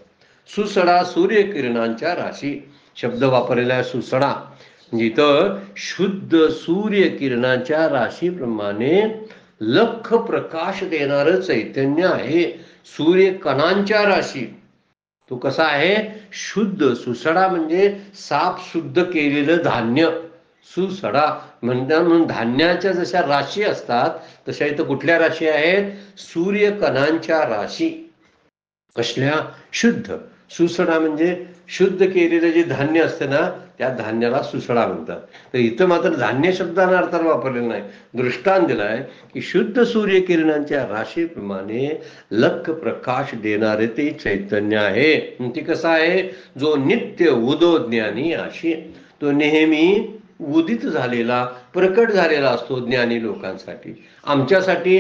सुसडा सूर्यकिरणांच्या राशी शब्द वापरलेला आहे. सुसडा म्हणजे इथं शुद्ध सूर्यकिरणांच्या राशीप्रमाणे लख प्रकाश देणारं चैतन्य आहे. सूर्यकणांच्या राशी तो कसा आहे? शुद्ध. सुसडा म्हणजे साफ शुद्ध केलेलं धान्य. सुसडा म्हणून धान्याच्या जशा राशी असतात तशा इथं कुठल्या राशी आहेत? सूर्यकणांच्या राशी. कसल्या? शुद्ध. सुसडा म्हणजे शुद्ध केलेलं जे धान्य असतं ना, त्या धान्याला सुसडा म्हणतात. तर इथं मात्र धान्य शब्दानं अर्थानं वापरलेलं नाही. दृष्टांत दिलाय की शुद्ध सूर्यकिरणांच्या राशीप्रमाणे लख प्रकाश देणारे ते चैतन्य आहे. ते कसं आहे? जो नित्य उदोज्ञानी अशी, तो नेहमी उदित झालेला, प्रकट झालेला असतो ज्ञानी लोकांसाठी. आमच्यासाठी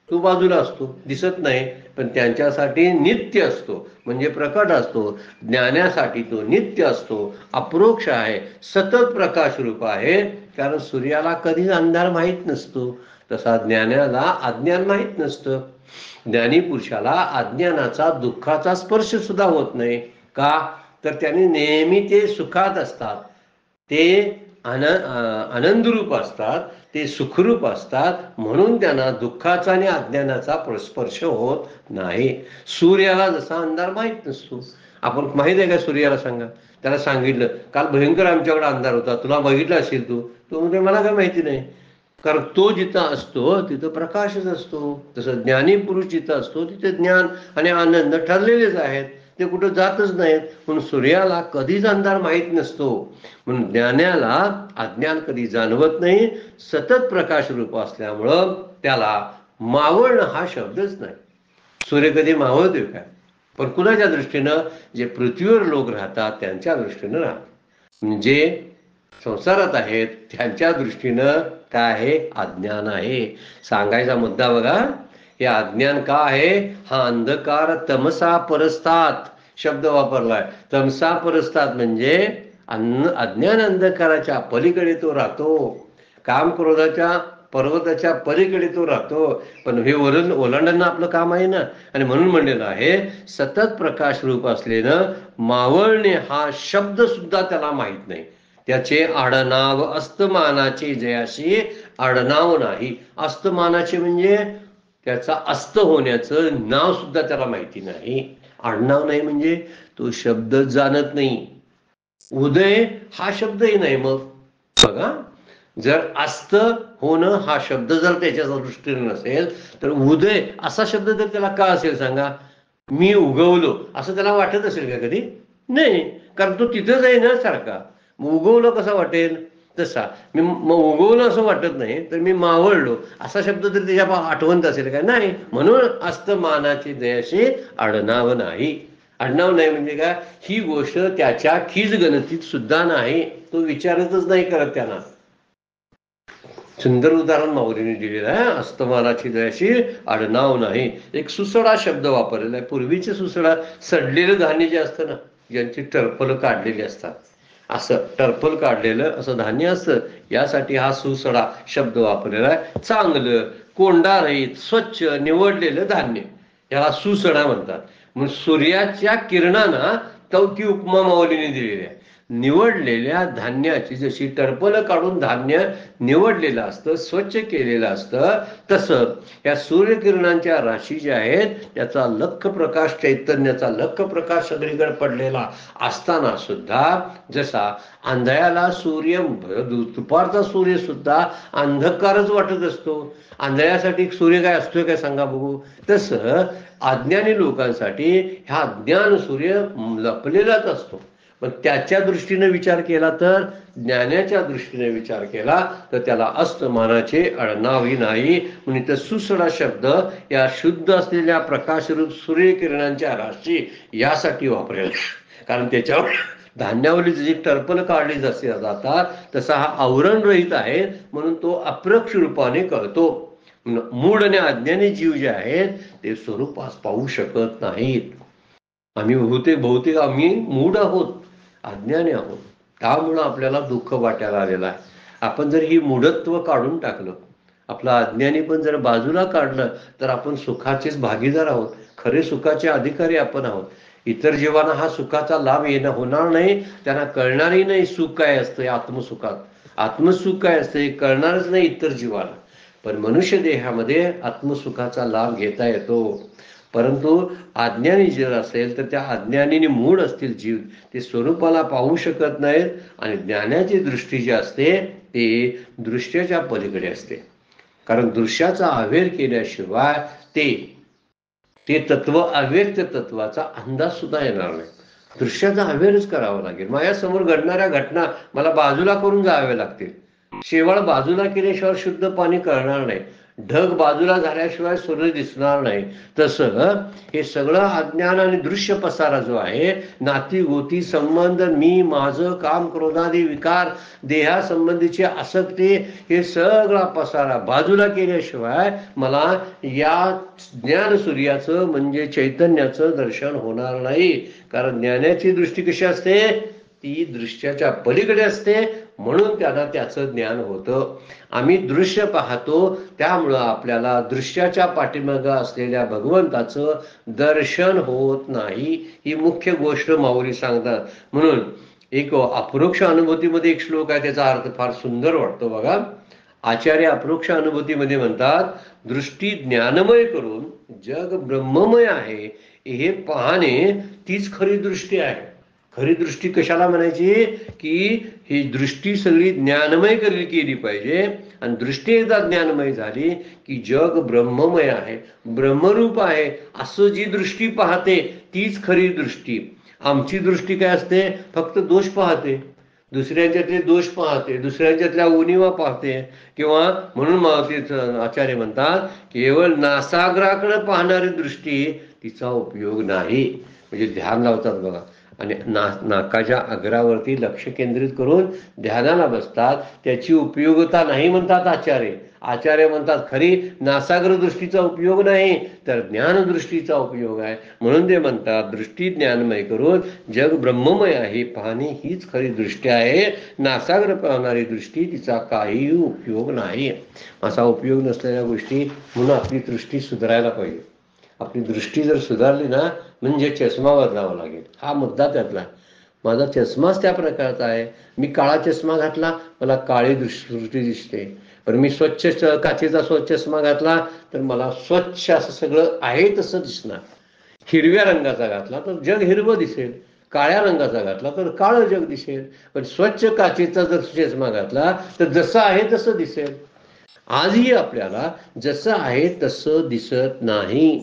तो बाजूला असतो, दिसत नाही, पण त्यांच्यासाठी नित्य असतो, म्हणजे प्रकट असतो. ज्ञानासाठी तो नित्य असतो, अप्रोक्ष आहे, सतत प्रकाश रूप आहे. कारण सूर्याला कधीच अंधार माहीत नसतो, तसा ज्ञानाला अज्ञान माहीत नसतं. ज्ञानी पुरुषाला अज्ञानाचा, दुःखाचा स्पर्श सुद्धा होत नाही. का? तर त्याने नेहमी ते सुखात असतात, ते आनंदरूप असतात, ते सुखरूप असतात, म्हणून त्यांना दुःखाचा आणि अज्ञानाचा स्पर्श होत नाही. सूर्याला जसा अंधार माहीत नसतो. आपण माहित आहे का सूर्याला? सांगा. त्याला सांगितलं काल भयंकर आमच्याकडे अंधार होता, तुला बघितलं असेल तू? तो म्हणजे मला काय माहिती नाही. कारण तो जिथं असतो तिथं प्रकाशच असतो. तसं ज्ञानी पुरुष जिथं असतो तिथे ज्ञान आणि आनंद ठरलेलेच आहेत, ते कुठं जातच नाहीत. म्हणून सूर्याला कधीच अंधार माहीत नसतो, म्हणून ज्ञानाला अज्ञान कधी जाणवत नाही. सतत प्रकाश रूप असल्यामुळं त्याला मावळणं हा शब्दच नाही. सूर्य कधी मावळतोय काय? पण कुणाच्या दृष्टीनं? जे पृथ्वीवर लोक राहतात त्यांच्या दृष्टीनं राहतात. म्हणजे संसारात आहेत त्यांच्या दृष्टीनं काय आहे? अज्ञान आहे. सांगायचा मुद्दा बघा, हे अज्ञान का आहे? हा अंधकार तमसा परस्तात शब्द वापरलाय. तमसा परस्तात म्हणजे अज्ञान अंधकाराच्या पलीकडे तो राहतो, काम क्रोधाच्या पर्वताच्या पलीकडे तो राहतो. पण हे ओलांडणं आपलं काम आहे ना, आणि म्हणून म्हणलेलं आहे सतत प्रकाश रूप असलेलं मावळणे हा शब्द सुद्धा त्याला माहित नाही. त्याचे आडनाव अस्तमानाचे जयाशी आडनाव नाही. अस्तमानाचे म्हणजे त्याचा अस्त होण्याचं नाव सुद्धा त्याला माहिती नाही. आडनाव नाही म्हणजे तो शब्द जाणत नाही. उदय हा शब्दही नाही. मग बघा, जर अस्त होणं हा शब्द जर त्याच्या दृष्टीने नसेल तर उदय असा शब्द जर त्याला का असेल सांगा? मी उगवलो असं त्याला वाटत असेल का कधी? नाही, कारण तो तिथंच आहे ना सारखा. उगवलं कसं वाटेल? तसा मी मग उगवलं असं वाटत नाही, तर मी मावळलो असा शब्द तरी त्याच्या आठवणत असेल का? नाही. म्हणून अस्तमानाची जयाशी आडनाव नाही. आडनाव नाही म्हणजे काय? ही गोष्ट त्याच्या खीज गणतीत सुद्धा नाही, तो विचारतच नाही करत त्यांना. सुंदर उदाहरण माऊलीने दिलेलं आहे. अस्तमानाची जयाशी आडनाव नाही. एक सुसडा शब्द वापरलेला आहे. पूर्वीचे सुसडा सडलेलं धान्य जे असतं ना, ज्यांची टरफलं काढलेली असतात, असं टरफल काढलेलं असं धान्य असतं, यासाठी हा सुसडा शब्द वापरलेला आहे. चांगलं कोंडारहित स्वच्छ निवडलेलं धान्य याला सुसडा म्हणतात. म्हणून सूर्याच्या किरणांना ती उपमा माऊलीने दिलेली आहे. निवडलेल्या धान्याची जशी टरफलं काढून धान्य निवडलेलं असतं, स्वच्छ केलेलं असतं, तसं या सूर्यकिरणांच्या राशी ज्या आहेत त्याचा लख प्रकाश, चैतन्याचा लख प्रकाश सगळीकडे पडलेला असताना सुद्धा, जसा आंधळ्याला सूर्य दुपारचा सूर्य सुद्धा अंधकारच वाटत असतो, आंधळ्यासाठी सूर्य काय असतोय काय सांगा बघू? तसं अज्ञानी लोकांसाठी हा अज्ञान सूर्य लपलेलाच असतो. पण त्याच्या दृष्टीने विचार केला तर, ज्ञानाच्या दृष्टीने विचार केला तर त्याला अस्तमानाचे आडनावही नाही. म्हणून इथं सुसडा शब्द या शुद्ध असलेल्या प्रकाशरूप सूर्यकिरणांच्या राशी यासाठी वापरेल, कारण त्याच्यावर धान्यावरली जशी टर्पण काढली जातात तसा हा आवरण रहित आहे, म्हणून तो अप्रक्ष रूपाने कळतो. मूढ आणि अज्ञानी जीव जे आहेत ते स्वरूपास पाहू शकत नाहीत. आम्ही बहुतेक आम्ही मूढ आहोत, अज्ञानी आहोत, त्यामुळं आपल्याला दुःख वाटायला आलेलं आहे. आपण जर ही मूढत्व काढून टाकलं, आपला अज्ञानी पण जर बाजूला काढलं, तर आपण सुखाचेच भागीदार आहोत, खरे सुखाचे अधिकारी आपण आहोत. इतर जीवांना हा सुखाचा लाभ येणं होणार नाही, त्यांना कळणारही नाही सुख काय असतं. आत्मसुखात आत्मसुख काय असतं हे कळणारच नाही इतर जीवाला. पण मनुष्य देहामध्ये आत्मसुखाचा लाभ घेता येतो. परंतु अज्ञानी जर असेल तर त्या अज्ञानीने मूढ असतील जीव, ते स्वरूपाला पाहू शकत नाहीत. आणि ज्ञानाची दृष्टी जी असते ते दृश्याच्या पलीकडे असते. कारण दृश्याचा अवेर केल्याशिवाय ते ते तत्व अव्यक्त तत्वाचा अंदाज सुद्धा येणार नाही. दृश्याचा अवेरच करावा लागेल. माझ्यासमोर घडणाऱ्या घटना मला बाजूला करून जाव्या लागतील. शेवाळ बाजूला केल्याशिवाय शुद्ध पाणी कळणार नाही. ढग बाजूला झाल्याशिवाय सूर्य दिसणार नाही. तसं हे सगळं अज्ञान आणि दृश्य पसारा जो आहे, नाती गोती संबंध, मी माझं काम क्रोधादी विकार, देहासंबंधीची आसक्ती, हे सगळा पसारा बाजूला केल्याशिवाय मला या ज्ञान सूर्याचं म्हणजे चैतन्याचं दर्शन होणार नाही. कारण ज्ञानाची दृष्टी कशी असते, ती दृश्याच्या पलीकडे असते, म्हणून त्यांना त्याचं ज्ञान होतं. आम्ही दृश्य पाहतो, त्यामुळं आपल्याला दृश्याच्या पाठीमागं असलेल्या भगवंताचं दर्शन होत नाही. ही मुख्य गोष्ट माऊली सांगतात. म्हणून एक अपरोक्ष अनुभूतीमध्ये एक श्लोक आहे, त्याचा अर्थ फार सुंदर वाटतो बघा. आचार्य अपरोक्ष अनुभूतीमध्ये म्हणतात, दृष्टी ज्ञानमय करून जग ब्रह्ममय आहे हे पाहणे तीच खरी दृष्टी आहे. खरी दृष्टी कशाला म्हणायची, की ही दृष्टी सगळी ज्ञानमय केली पाहिजे. आणि दृष्टी एकदा ज्ञानमय झाली की जग ब्रह्ममय आहे, ब्रह्मरूप आहे, असं जी दृष्टी पाहते तीच खरी दृष्टी. आमची दृष्टी काय असते, फक्त दोष पाहते, दुसऱ्यांच्यातले दोष पाहते, दुसऱ्यांच्यातल्या उणिवा पाहते. किंवा म्हणून आचार्य म्हणतात, केवळ नासाग्राकडे पाहणारी दृष्टी तिचा उपयोग नाही. म्हणजे ध्यान लावतात बघा, आणि नाकाच्या अग्रावरती लक्ष केंद्रित करून ध्यानाला बसतात, त्याची उपयोगिता नाही म्हणतात आचार्य. आचार्य म्हणतात खरी नासाग्र दृष्टीचा उपयोग नाही, तर ज्ञानदृष्टीचा उपयोग आहे. म्हणून ते म्हणतात, दृष्टी ज्ञानमय करून जग ब्रह्ममय आहे पाहणे हीच खरी दृष्टी आहे. नासाग्र पाहणारी दृष्टी तिचा काही उपयोग नाही. असा उपयोग नसलेल्या गोष्टी, म्हणून आपली दृष्टी सुधारायला पाहिजे. आपली दृष्टी जर सुधारली ना, म्हणजे चष्मा बदलावा लागेल. हा मुद्दा त्यातला. माझा चष्माच त्या प्रकारचा आहे. मी काळा चष्मा घातला, मला काळी दृष्टी दिसते. पण मी स्वच्छ काचेचा चष्मा घातला तर मला स्वच्छ असं सगळं आहे तसं दिसणार. हिरव्या रंगाचा घातला तर जग हिरवं दिसेल, काळ्या रंगाचा घातला तर काळं जग दिसेल. पण स्वच्छ काचेचा जर चष्मा घातला तर जसं आहे तसं दिसेल. आजही आपल्याला जसं आहे तसं दिसत नाही,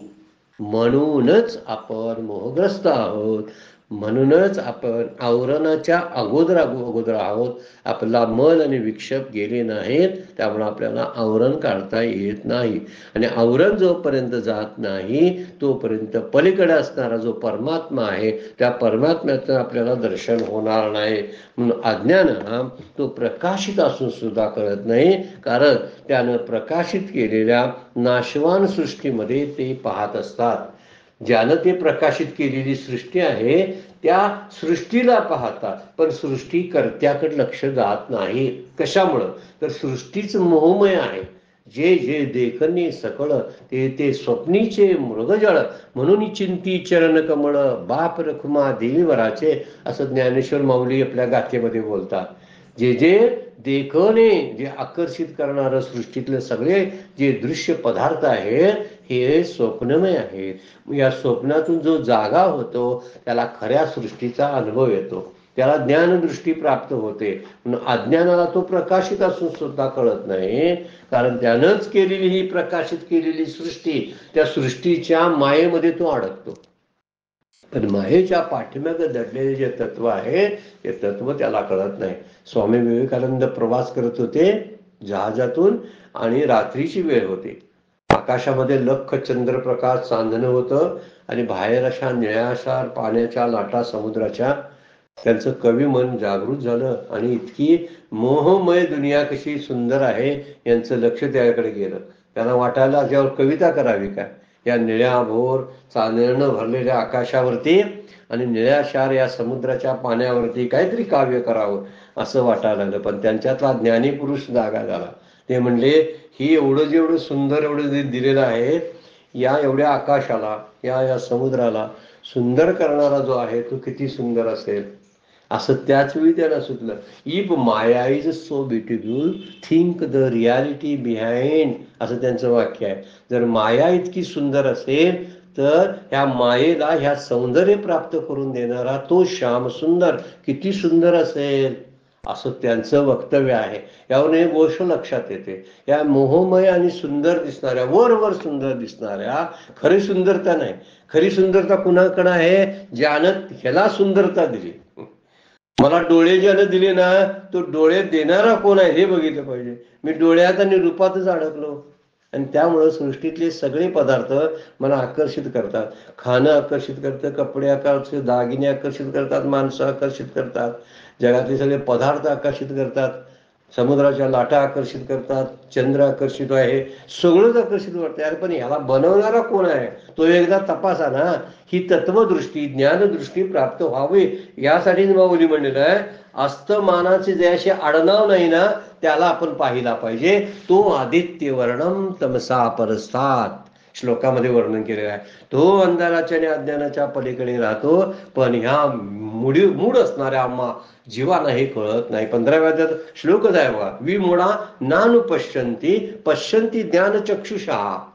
म्हणूनच आपण मोहग्रस्त आहोत. म्हणूनच आपण आवरणाच्या अगोदर आहोत. आपला मन आणि विक्षेप गेले नाहीत, त्यामुळे आपल्याला आवरण काढता येत नाही. आणि आवरण जोपर्यंत जात नाही तोपर्यंत पलीकडे असणारा जो परमात्मा आहे त्या परमात्म्याचं आपल्याला दर्शन होणार नाही. म्हणून अज्ञानाला तो प्रकाशित असून सुद्धा कळत नाही, कारण त्यानं प्रकाशित केलेल्या नाशवान सृष्टीमध्ये ते पाहत असतात. ज्यानं ते प्रकाशित केलेली सृष्टी आहे त्या सृष्टीला पाहतात, पण सृष्टी कर्त्याकडे लक्ष जात नाही. कशामुळं, तर सृष्टीच मोहमय आहे. जे जे देखणे सकळ ते ते स्वप्नीचे मृगजळ, म्हणून चिंती चरण कमळ बाप रखुमा देवीवराचे, असं ज्ञानेश्वर माऊली आपल्या गाथेमध्ये बोलतात. जे जे देखणे, जे आकर्षित करणारं सृष्टीतले सगळे जे दृश्य पदार्थ आहेत हे स्वप्नमय आहेत. या स्वप्नातून जो जागा होतो त्याला खऱ्या सृष्टीचा अनुभव येतो, त्याला ज्ञानदृष्टी प्राप्त होते. म्हणून अज्ञानाला तो प्रकाशित असून सुद्धा कळत नाही, कारण त्यानंच केलेली ही प्रकाशित केलेली सृष्टी, त्या सृष्टीच्या मायेमध्ये तो अडकतो. पण मायेच्या पाठीमागे दडलेले जे तत्व आहे ते तत्व त्याला कळत नाही. स्वामी विवेकानंद प्रवास करत होते जहाजातून, आणि रात्रीची वेळ होती. आकाशामध्ये लख चंद्रप्रकाश चांदणं होतं, आणि बाहेर अशा निळ्याशार पाण्याच्या लाटा समुद्राच्या. त्यांचं कवी मन जागृत झालं आणि इतकी मोहमय दुनिया कशी सुंदर आहे यांचं लक्ष त्याकडे गेलं. त्यांना वाटायला जेव्हा कविता करावी काय, या निळ्या भोर चांदण्यानं भरलेल्या आकाशावरती आणि निळ्याशार या समुद्राच्या पाण्यावरती काहीतरी काव्य करावं असं वाटायला लागलं. पण त्यांच्यातला ज्ञानी पुरुष जागा झाला. ते म्हणले, ही एवढं जेवढं सुंदर एवढं जे दिलेलं आहे, या एवढ्या आकाशाला, या समुद्राला सुंदर करणारा जो आहे तो किती सुंदर असेल असं त्याच वेळी त्यांना सुचलं. If Maya is so beautiful, think the reality behind, असं त्यांचं वाक्य आहे. जर माया इतकी सुंदर असेल तर ह्या मायेला ह्या सौंदर्य प्राप्त करून देणारा तो श्याम सुंदर किती सुंदर असेल असं त्यांचं वक्तव्य आहे. यावरून एक गोष्ट लक्षात येते, या मोहमय आणि सुंदर दिसणाऱ्या, वर सुंदर दिसणाऱ्या खरी सुंदरता नाही. खरी सुंदरता कुणाकडे आहे? ज्यानं ह्याला सुंदरता दिली. मला डोळे ज्यानं दिले ना, तो डोळे देणारा कोण आहे हे बघितलं पाहिजे. मी डोळ्यात आणि रूपातच अडकलो आणि त्यामुळं सृष्टीतले सगळे पदार्थ मला आकर्षित करतात. खाणं आकर्षित करतं, कपडे आकर्षित, दागिने आकर्षित करतात, माणसं आकर्षित करतात, जगातले सगळे पदार्थ आकर्षित करतात, समुद्राच्या लाटा आकर्षित करतात, चंद्र आकर्षित आहे, सगळंच आकर्षित वाटतं. अरे पण ह्याला बनवणारा कोण आहे तो एकदा तपासा ना. ही तत्वदृष्टी, ज्ञानदृष्टी प्राप्त व्हावी यासाठी माऊली म्हणलेलं आहे, अस्तमानाचे जयाशी आडनाव नाही ना त्याला आपण पाहिला पाहिजे. तो आदित्य वर्णम तमसा परस्तात श्लोकामध्ये वर्णन केलेलं आहे. तो अंधाराच्या आणि अज्ञानाच्या पलीकडे राहतो, पण ह्या मूड असणाऱ्या आम्हा जीवाला हे कळत नाही. 15व्या अध्यायात श्लोकच आहे बघा, विमूढा नानुपश्यन्ति पश्यन्ति ज्ञानचक्षुषा.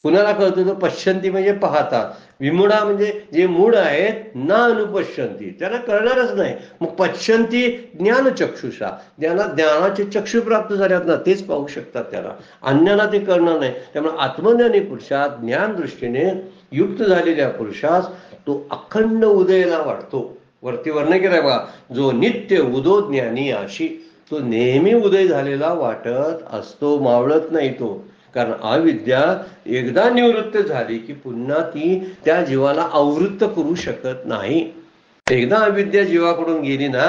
कुणाला कळतं? तो पश्यन्ति म्हणजे पाहतात, विमुडा म्हणजे जे मूढ आहेत, ना अनुपश्यन्ति त्यांना कळणारच नाही. मग पश्यन्ति ज्ञानचक्षुषा, ज्यांना ज्ञानाचे चक्षु प्राप्त झाल्यात ना तेच पाहू शकतात, त्याला अन्याला ते कळणार नाही. त्यामुळे आत्मज्ञानी पुरुषात, ज्ञान दृष्टीने युक्त झालेल्या पुरुषास तो अखंड उदयला वाटतो. वरती वर्णन केलंय बघा, जो नित्य उदो ज्ञानी आशी, तो नेहमी उदय झालेला वाटत असतो, मावळत नाही तो. कारण अविद्या एकदा निवृत्त झाली की पुन्हा ती त्या जीवाला आवृत्त करू शकत नाही. एकदा अविद्या जीवाकडून गेली ना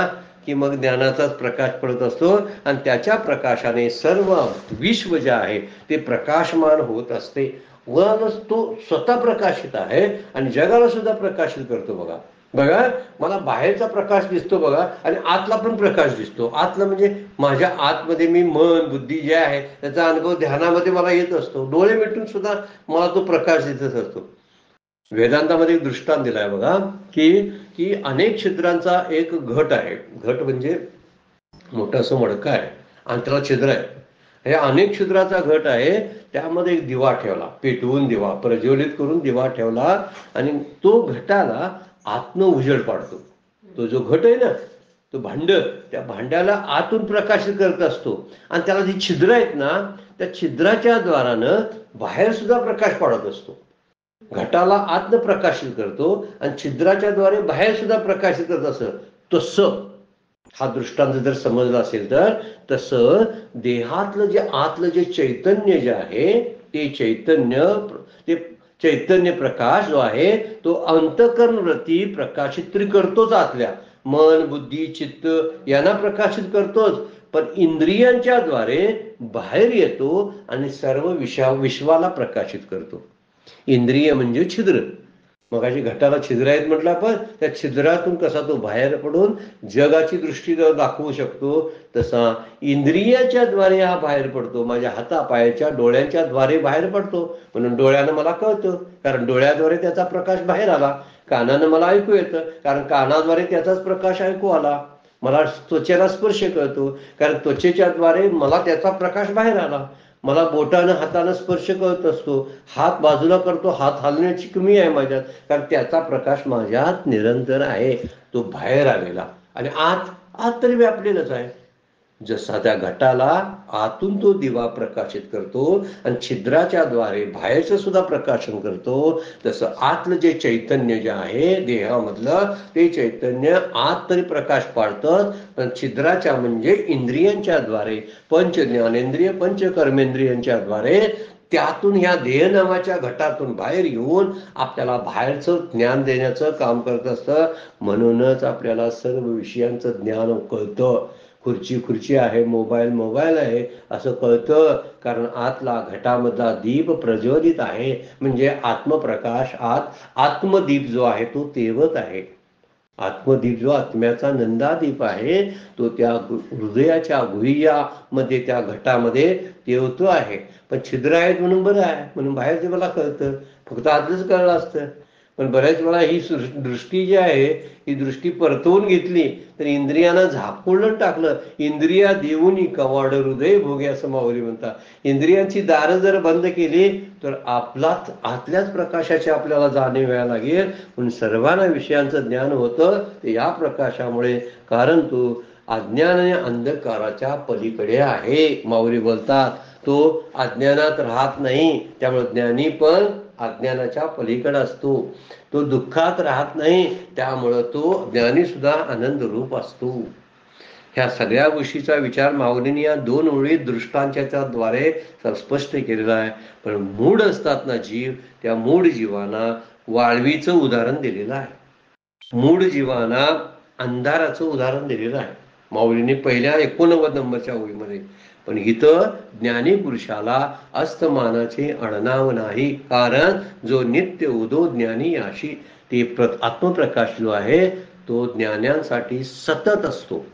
की मग ज्ञानाचाच प्रकाश पडत असतो आणि त्याच्या प्रकाशाने सर्व विश्व जे आहे ते प्रकाशमान होत असते. व तो स्वतः प्रकाशित आहे आणि जगाला सुद्धा प्रकाशित करतो. बघा मला बाहेरचा प्रकाश दिसतो बघा, आणि आतला पण प्रकाश दिसतो. आतला म्हणजे माझ्या आतमध्ये मी मन बुद्धी जे आहे त्याचा अनुभव ध्यानामध्ये मला येत असतो. डोळे मिटून सुद्धा मला तो प्रकाश दिसत असतो. वेदांतामध्ये एक दृष्टांत दिलाय बघा की अनेक छिद्रांचा एक घट आहे. घट म्हणजे मोठं असं मडकं आहे आणि त्याला छिद्र आहे. हे अनेक छिद्राचा घट आहे. त्यामध्ये एक दिवा ठेवला, पेटवून दिवा प्रज्वलित करून दिवा ठेवला आणि तो घटाला आतनं उजेड पाडतो. तो जो घट आहे ना, तो भांड, त्या भांड्याला आतून प्रकाशित करत असतो आणि त्याला जी छिद्र आहेत ना त्या छिद्राच्या द्वारानं बाहेर सुद्धा प्रकाश पाडत असतो. घटाला आतनं प्रकाशित करतो आणि छिद्राच्या द्वारे बाहेर सुद्धा प्रकाशित करत असं. तसं हा दृष्टांत जर समजला असेल तर तसं देहातलं जे आतलं जे चैतन्य जे आहे ते चैतन्य प्रकाश जो आहे तो अंतःकरण वृत्ती प्रकाशित तरी करतोच. आतल्या मन बुद्धी चित्त यांना प्रकाशित करतोच, पण इंद्रियांच्या द्वारे बाहेर येतो आणि सर्व विश्वाला प्रकाशित करतो. इंद्रिय म्हणजे छिद्र. मग अशी घटाला छिद्र आहेत म्हटलं आपण, त्या छिद्रातून कसा तो बाहेर पडून जगाची दृष्टी दाखवू शकतो, तसा इंद्रियाच्या द्वारे हा बाहेर पडतो. माझ्या हातापायाच्या डोळ्यांच्या द्वारे बाहेर पडतो. म्हणून डोळ्यानं मला कळतं कारण डोळ्याद्वारे त्याचा प्रकाश बाहेर आला. कानानं मला ऐकू येतं कारण कानाद्वारे त्याचाच प्रकाश ऐकू आला. मला त्वचेला स्पर्श कळतो कारण त्वचेच्या द्वारे मला त्याचा प्रकाश बाहेर आला. मला बोटानं हातानं स्पर्श करत असतो, हात बाजूला करतो, हात हलण्याची कमी आहे माझ्यात कारण त्याचा प्रकाश माझ्यात निरंतर आहे, तो बाहेर आलेला. आणि आत तरी व्यापलेलंच आहे. जसा त्या घटाला आतून तो दिवा प्रकाशित करतो आणि छिद्राच्या द्वारे बाहेरचं सुद्धा प्रकाशन करतो, तसं आतलं जे चैतन्य जे आहे देहामधलं ते चैतन्य आत तरी प्रकाश पाडतं, पण छिद्राच्या म्हणजे इंद्रियांच्या द्वारे पंच ज्ञानेंद्रिय पंच कर्मेंद्रियांच्या द्वारे त्यातून ह्या देह नावाच्या घटातून बाहेर येऊन आपल्याला बाहेरचं ज्ञान देण्याचं काम करत असतं. म्हणूनच आपल्याला सर्व विषयांचं ज्ञान कळतं. खुर्ची आहे, मोबाईल आहे असं कळतं, कारण आतला घटामधला दीप प्रज्वलित आहे. म्हणजे आत्मप्रकाश आत्मदीप जो आहे तो तेवत आहे. आत्मदीप जो आत्म्याचा नंदादीप आहे तो त्या हृदयाच्या गुह्यामध्ये त्या घटामध्ये तेवतो आहे. पण छिद्र आहेत म्हणून बरं आहे, म्हणून बाहेर ते मला कळतं, फक्त आतलंच कळलं असतं. पण बऱ्याच वेळा ही दृष्टी जी आहे ही दृष्टी परतवून घेतली तर इंद्रियांना झाकून टाकलं. इंद्रिया देऊनी कवाड हृदय भोगे असं माऊली म्हणतात. इंद्रियांची दारं जर बंद केली तर आपलाच आतल्याच प्रकाशाची आपल्याला जाणीव व्हायला लागेल. म्हणून सर्वांना विषयांचं ज्ञान होतं ते या प्रकाशामुळे, कारण तो अज्ञान आणि अंधकाराच्या पलीकडे आहे. माऊली बोलतात तो अज्ञानात राहत नाही, त्यामुळे ज्ञानी पण अज्ञानाच्या पलीकडे असतो. तो दुःखात राहत नाही, त्यामुळं तो ज्ञानी सुद्धा आनंद रूप असतो. ह्या सगळ्या गोष्टीचा विचार माऊलींनी या 2 ओळी दृष्टांच्या द्वारे स्पष्ट केलेला आहे. पण मूढ असतात ना जीव, त्या मूढ जीवांना वाळवीचं उदाहरण दिलेलं आहे. मूढ जीवांना अंधाराचं उदाहरण दिलेलं आहे माऊलींनी पहिल्या 89 नंबरच्या ओळीमध्ये. पण इथं ज्ञानी पुरुषाला अस्तमानाचे अणनाव नाही, कारण जो नित्य उदो ज्ञानी याशी ते आत्मप्रकाश जो आहे तो ज्ञान्यांसाठी सतत असतो,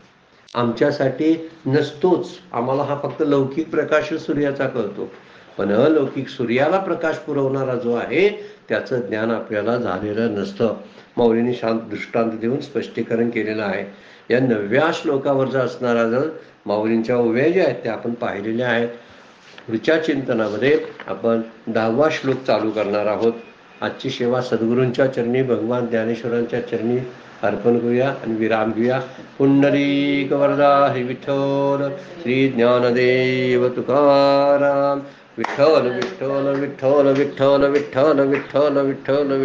आमच्यासाठी नसतोच. आम्हाला हा फक्त लौकिक प्रकाश सूर्याचा कळतो, पण अलौकिक सूर्याला प्रकाश पुरवणारा जो आहे त्याचं ज्ञान आपल्याला झालेलं नसतं. माऊलींनी शांत दृष्टांत देऊन स्पष्टीकरण केलेलं आहे. या 9व्या श्लोकावर जर असणारा जर माऊलींच्या ओव्या ज्या आहेत त्या आपण पाहिलेल्या आहेत. पुढच्या चिंतनामध्ये आपण 10वा श्लोक चालू करणार आहोत. आजची सेवा सद्गुरूंच्या चरणी, भगवान ज्ञानेश्वरांच्या चरणी अर्पण करूया आणि विराम घेऊया. पुंडलीक वरदा हरी विठ्ठल, श्री ज्ञानदेव तुकाराम. विठ्ठल विठ्ठल विठ्ठल विठ्ठल विठ्ठल विठ्ठल विठ्ठल विठ्ठल.